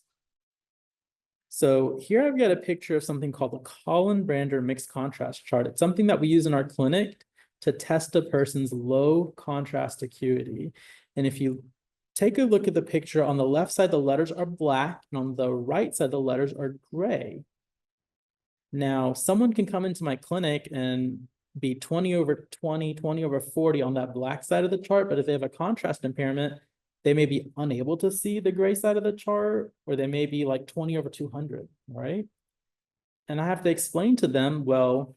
So here I've got a picture of something called the Collin-Brander mixed contrast chart. It's something that we use in our clinic to test a person's low contrast acuity. And if you take a look at the picture, on the left side, the letters are black, and on the right side, the letters are gray. Now, someone can come into my clinic and be 20 over 20, 20 over 40 on that black side of the chart, but if they have a contrast impairment, they may be unable to see the gray side of the chart, or they may be like 20 over 200, right? And I have to explain to them, well,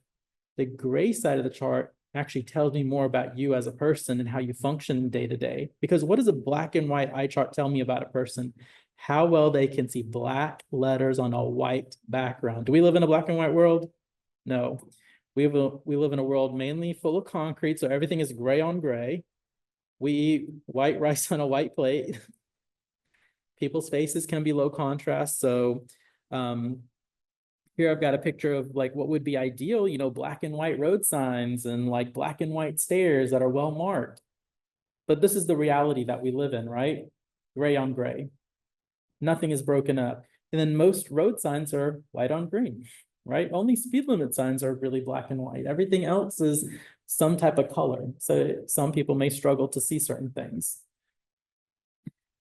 the gray side of the chart actually tells me more about you as a person and how you function day to day. Because what does a black and white eye chart tell me about a person? How well they can see black letters on a white background. Do we live in a black and white world? No. We live in a world mainly full of concrete, so everything is gray on gray. We eat white rice on a white plate. People's faces can be low contrast. So here I've got a picture of like what would be ideal, you know, black and white road signs and like black and white stairs that are well marked. But this is the reality that we live in, right? Gray on gray. Nothing is broken up. And then most road signs are white on green, right? Only speed limit signs are really black and white. Everything else is some type of color. So some people may struggle to see certain things.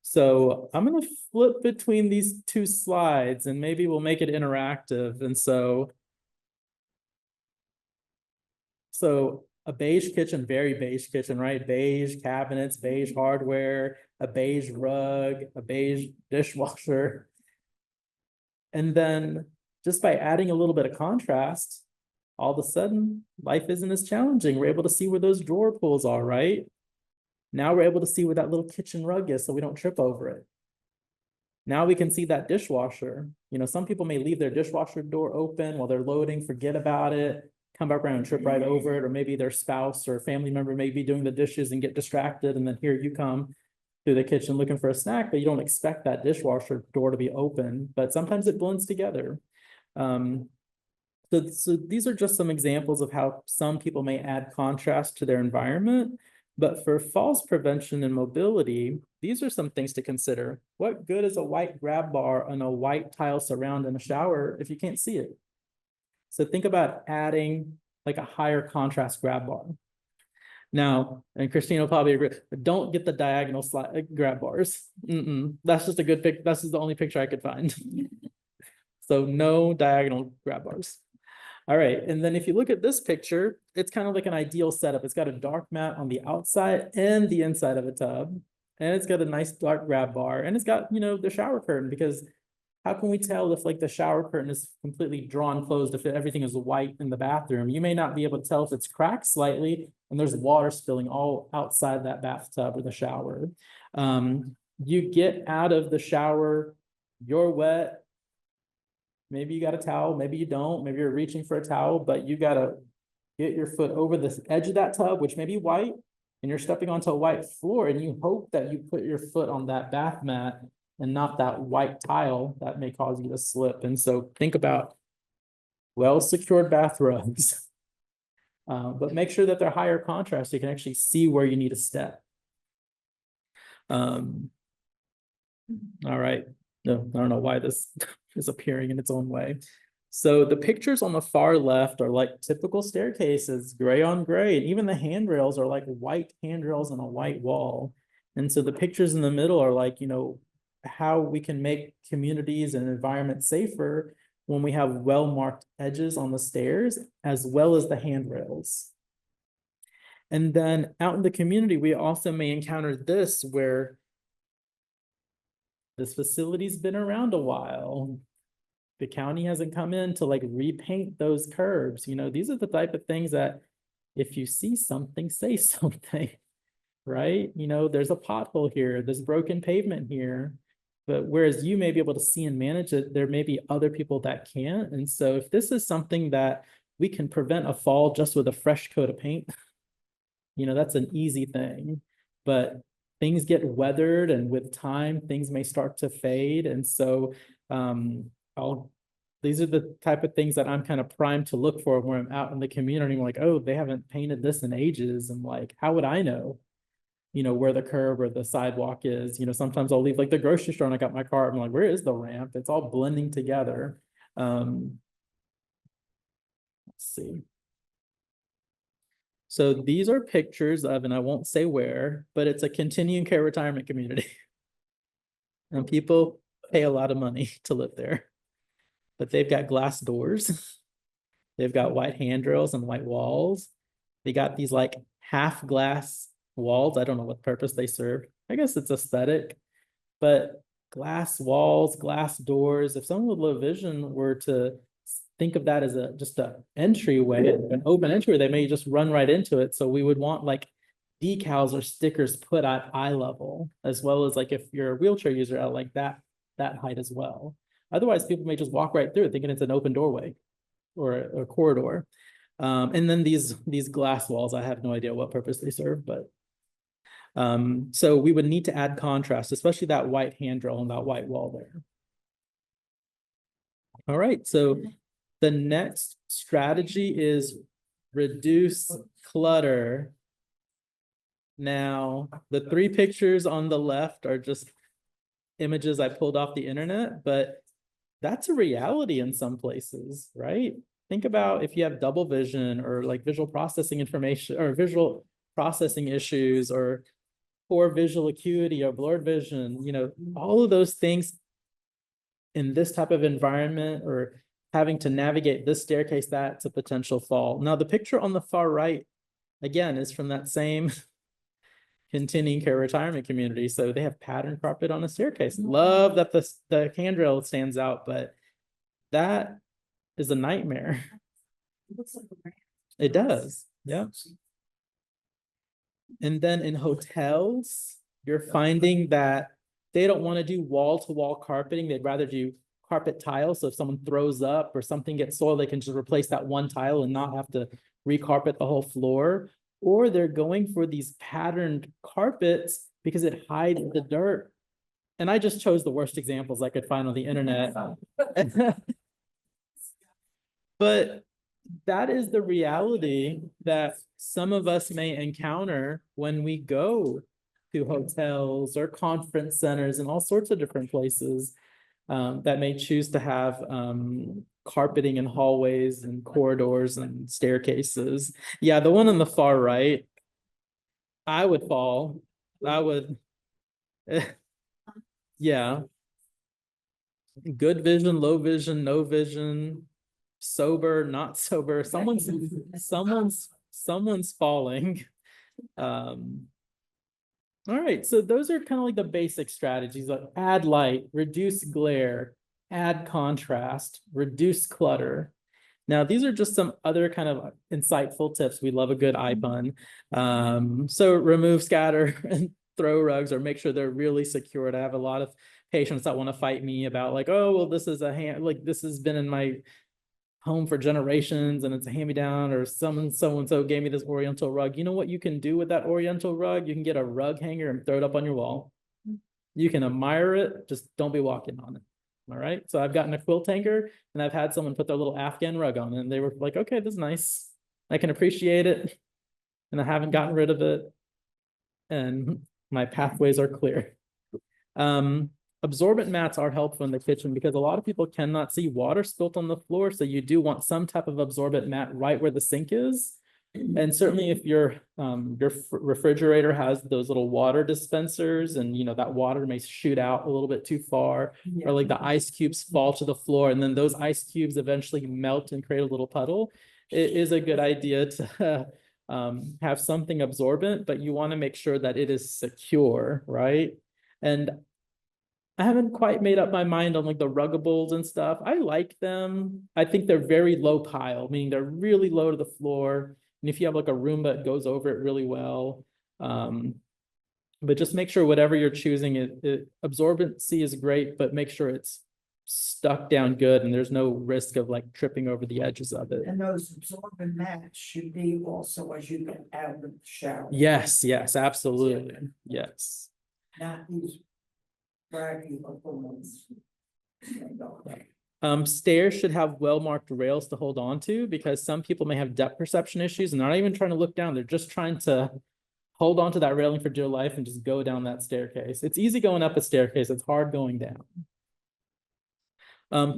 So I'm going to flip between these two slides and maybe we'll make it interactive. And so a beige kitchen, very beige kitchen, right? Beige cabinets, beige hardware, a beige rug, a beige dishwasher. And then just by adding a little bit of contrast, all of a sudden life isn't as challenging. We're able to see where those drawer pulls are, right? Now we're able to see where that little kitchen rug is so we don't trip over it. Now we can see that dishwasher. You know, some people may leave their dishwasher door open while they're loading, forget about it, come back around and trip right over it, or maybe their spouse or family member may be doing the dishes and get distracted, and then here you come through the kitchen looking for a snack, but you don't expect that dishwasher door to be open, but sometimes it blends together. So these are just some examples of how some people may add contrast to their environment. But for falls prevention and mobility, these are some things to consider. What good is a white grab bar on a white tile surround in a shower if you can't see it? So think about adding like a higher contrast grab bar. Now, and Christine will probably agree, but don't get the diagonal grab bars. That's just a good pic. This is the only picture I could find. So no diagonal grab bars. All right, and then if you look at this picture, it's kind of like an ideal setup. It's got a dark mat on the outside and the inside of a tub, and it's got a nice dark grab bar, and it's got, you know, the shower curtain, because how can we tell if like the shower curtain is completely drawn closed if everything is white in the bathroom? You may not be able to tell if it's cracked slightly and there's water spilling all outside that bathtub or the shower. You get out of the shower, you're wet. Maybe you got a towel, maybe you don't, maybe you're reaching for a towel, but you gotta get your foot over the edge of that tub, which may be white, and you're stepping onto a white floor, and you hope that you put your foot on that bath mat and not that white tile that may cause you to slip. And so think about well-secured bathrobes, but make sure that they're higher contrast so you can actually see where you need to step. All right. No, I don't know why this is appearing in its own way. So the pictures on the far left are like typical staircases, gray on gray, and even the handrails are like white handrails on a white wall. And so the pictures in the middle are like, you know, how we can make communities and environments safer when we have well-marked edges on the stairs, as well as the handrails. And then out in the community, we also may encounter this where this facility's been around a while. The county hasn't come in to like repaint those curbs. You know, these are the type of things that if you see something, say something, right? You know, there's a pothole here, there's broken pavement here. But whereas you may be able to see and manage it, there may be other people that can't. And so if this is something that we can prevent a fall just with a fresh coat of paint, you know, that's an easy thing. But things get weathered, and with time, things may start to fade. And so these are the type of things that I'm kind of primed to look for when I'm out in the community. I'm like, oh, they haven't painted this in ages. And like, how would I know, you know, where the curb or the sidewalk is? You know, sometimes I'll leave like the grocery store and I got my car. I'm like, where is the ramp? It's all blending together. Let's see. So these are pictures of, and I won't say where, but it's a continuing care retirement community. And people pay a lot of money to live there, but they've got glass doors They've got white handrails and white walls. They got these like half glass walls. I don't know what purpose they serve. I guess it's aesthetic, but glass walls, glass doors. If someone with low vision were to think of that as just a entryway, an open entry, they may just run right into it. So we would want like decals or stickers put at eye level, as well as like if you're a wheelchair user at like that height as well. Otherwise, people may just walk right through it thinking it's an open doorway or a corridor. And then these glass walls, I have no idea what purpose they serve, but so we would need to add contrast, especially that white handrail and that white wall there. All right, so the next strategy is reduce clutter. Now, the 3 pictures on the left are just images I pulled off the internet, but that's a reality in some places, right? Think about if you have double vision or like visual processing information or visual processing issues or poor visual acuity or blurred vision, you know, all of those things in this type of environment or having to navigate this staircase, that's a potential fall. Now, the picture on the far right, again, is from that same continuing care retirement community. So they have patterned carpet on a staircase. Love that the handrail stands out, but that is a nightmare. It does, yeah. And then in hotels, you're finding that they don't want to do wall-to-wall carpeting. They'd rather do carpet tile. So if someone throws up or something gets soiled, they can just replace that one tile and not have to recarpet the whole floor. Or they're going for these patterned carpets because it hides the dirt. And I just chose the worst examples I could find on the internet. But that is the reality that some of us may encounter when we go to hotels or conference centers and all sorts of different places that may choose to have carpeting in hallways and corridors and staircases. Yeah, the one on the far right, I would fall. I would, yeah. Good vision, low vision, no vision, sober, not sober. Someone's falling. All right, so those are kind of like the basic strategies, like add light, reduce glare, add contrast, reduce clutter. Now, these are just some other kind of insightful tips. We love a good eye pun. So remove scatter and throw rugs or make sure they're really secured. I have a lot of patients that want to fight me about like, oh, well, this is this has been in my home for generations and it's a hand-me-down, or so-and-so gave me this Oriental rug. You know what you can do with that Oriental rug? You can get a rug hanger and throw it up on your wall. You can admire it, just don't be walking on it. All right. So I've gotten a quilt hanger and I've had someone put their little Afghan rug on it and they were like, okay, this is nice. I can appreciate it. And I haven't gotten rid of it. And my pathways are clear. Absorbent mats are helpful in the kitchen because a lot of people cannot see water spilt on the floor. So you do want some type of absorbent mat right where the sink is. And certainly if your refrigerator has those little water dispensers and, you know, that water may shoot out a little bit too far, or like the ice cubes fall to the floor and then those ice cubes eventually melt and create a little puddle. It is a good idea to have something absorbent, but you want to make sure that it is secure, right? And I haven't quite made up my mind on like the ruggables and stuff. I like them. I think they're very low pile, meaning they're really low to the floor. And if you have like a Roomba, it goes over it really well. But just make sure whatever you're choosing, absorbency is great, but make sure it's stuck down good and there's no risk of like tripping over the edges of it. And those absorbent mats should be also as you get out of the shower. Yes, absolutely. Yes. Not these braggy little ones. Stairs should have well-marked rails to hold on to because some people may have depth perception issues and they're not even trying to look down. They're just trying to hold on to that railing for dear life and just go down that staircase. It's easy going up a staircase. It's hard going down.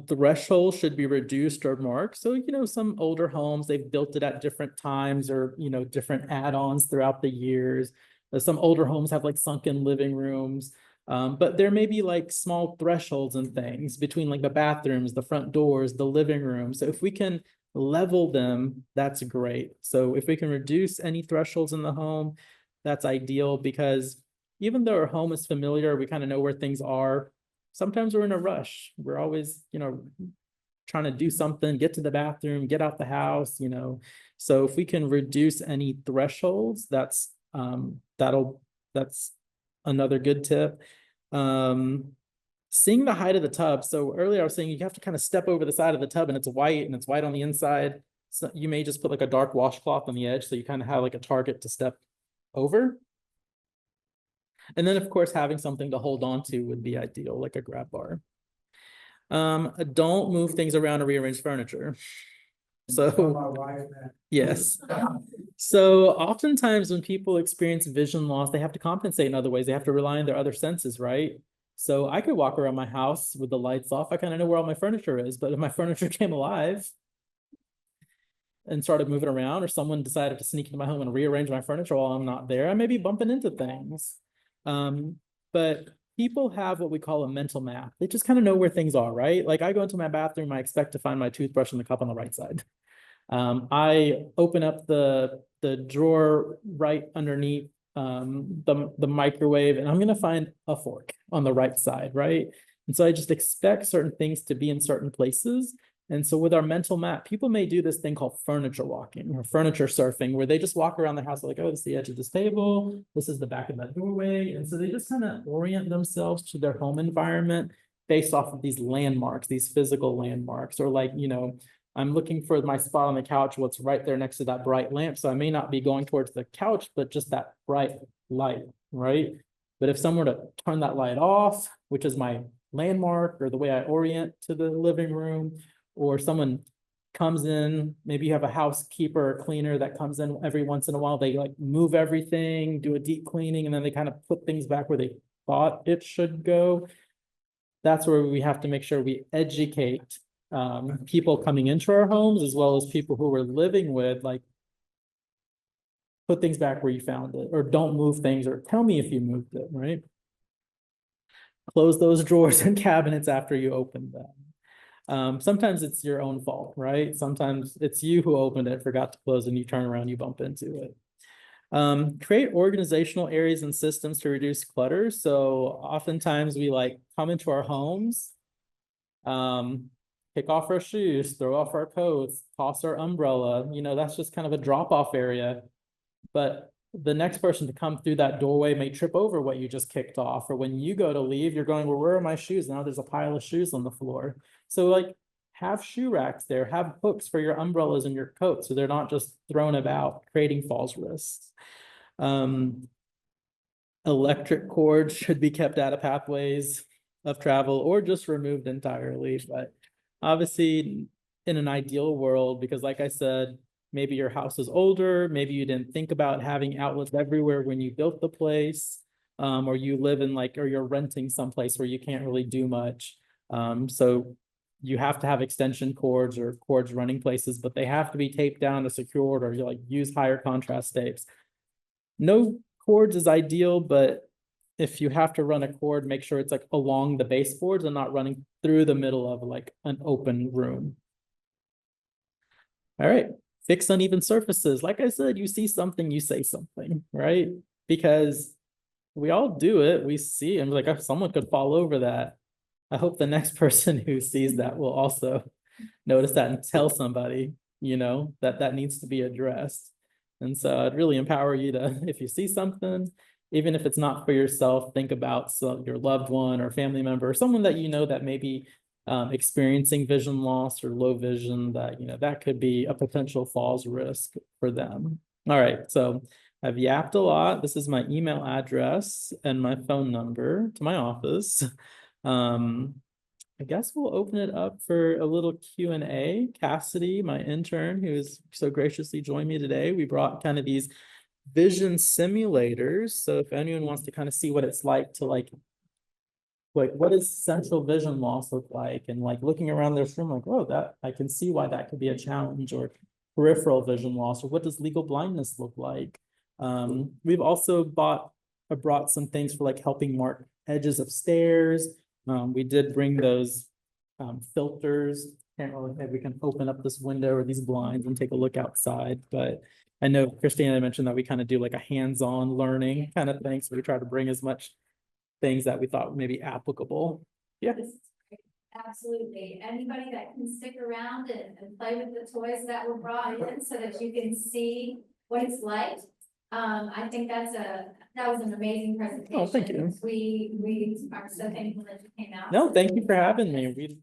Thresholds should be reduced or marked. So, you know, some older homes, they've built it at different times or, you know, different add-ons throughout the years. Some older homes have like sunken living rooms. But there may be like small thresholds and things between like the bathrooms, the front doors, the living room. So if we can level them, that's great. So if we can reduce any thresholds in the home, that's ideal, because even though our home is familiar, we kind of know where things are. Sometimes we're in a rush. We're always, trying to do something, get to the bathroom, get out the house, So if we can reduce any thresholds, that's another good tip. Seeing the height of the tub. So earlier I was saying you have to kind of step over the side of the tub and it's white on the inside. So you may just put like a dark washcloth on the edge, so you kind of have like a target to step over. And then of course, having something to hold on to would be ideal, like a grab bar. Don't move things around or rearrange furniture. Tell So my wife that. yes. So oftentimes when people experience vision loss, they have to compensate in other ways. They have to rely on their other senses, right? So I could walk around my house with the lights off. I kind of know where all my furniture is, but if my furniture came alive and started moving around, or someone decided to sneak into my home and rearrange my furniture while I'm not there, I may be bumping into things. But people have what we call a mental map. They just kind of know where things are, right? Like I go into my bathroom, I expect to find my toothbrush in the cup on the right side. I open up the drawer right underneath the microwave, and I'm going to find a fork on the right side, right? And so I just expect certain things to be in certain places. And so with our mental map, people may do this thing called furniture walking or furniture surfing, where they just walk around the house like, oh, this is the edge of this table, this is the back of that doorway. And so they just kind of orient themselves to their home environment based off of these landmarks, these physical landmarks, or like, I'm looking for my spot on the couch, what's right there next to that bright lamp. So I may not be going towards the couch, but just that bright light, right? But if someone were to turn that light off, which is my landmark or the way I orient to the living room, or someone comes in, maybe you have a housekeeper or cleaner that comes in every once in a while, they like move everything, do a deep cleaning, and then they kind of put things back where they thought it should go. That's where we have to make sure we educate people coming into our homes, as well as people who we're living with, like put things back where you found it, or don't move things, or tell me if you moved it, right? Close those drawers and cabinets after you open them. Sometimes it's your own fault, right? Sometimes it's you who opened it, forgot to close, and you turn around, you bump into it. Create organizational areas and systems to reduce clutter. So oftentimes we like come into our homes, pick off our shoes, throw off our coats, toss our umbrella, that's just kind of a drop-off area. But the next person to come through that doorway may trip over what you just kicked off. Or when you go to leave, you're going, well, where are my shoes? Now there's a pile of shoes on the floor. So like have shoe racks there, have hooks for your umbrellas and your coats, so they're not just thrown about, creating false risks. Electric cords should be kept out of pathways of travel or just removed entirely. But obviously in an ideal world, because like I said, maybe your house is older, maybe you didn't think about having outlets everywhere when you built the place, or you live in or you're renting someplace where you can't really do much. So you have to have extension cords or cords running places, but they have to be taped down or secured, or you use higher contrast tapes. No cords is ideal, but if you have to run a cord, make sure it's along the baseboards and not running through the middle of an open room. All right. Fix uneven surfaces. Like I said, you see something, you say something, right? Because we all do it. We see and like, oh, someone could fall over that. I hope the next person who sees that will also notice that and tell somebody, that needs to be addressed. And so I'd really empower you to, if you see something, even if it's not for yourself, think about your loved one or family member, or someone that that may be experiencing vision loss or low vision, that that could be a potential falls risk for them. All right, so I've yapped a lot. This is my email address and my phone number to my office. I guess we'll open it up for a little Q&A. Cassidy, my intern, who has so graciously joined me today, we brought kind of these vision simulators. So if anyone wants to kind of see what it's like to what does central vision loss look like? And looking around this room, oh, that I can see why that could be a challenge, or peripheral vision loss, or what does legal blindness look like? We've also brought some things for helping mark edges of stairs. We did bring those filters can't really, maybe we can open up this window or these blinds and take a look outside, but I know Christina mentioned that we kind of do like a hands-on learning kind of thing, so we try to bring as much things that we thought may be applicable. Yeah. This is great. Absolutely. Anybody that can stick around and play with the toys that were brought in so that you can see what it's like. I think that was an amazing presentation. Oh, thank you. We are so thankful that you came out. No, thank you for having me. We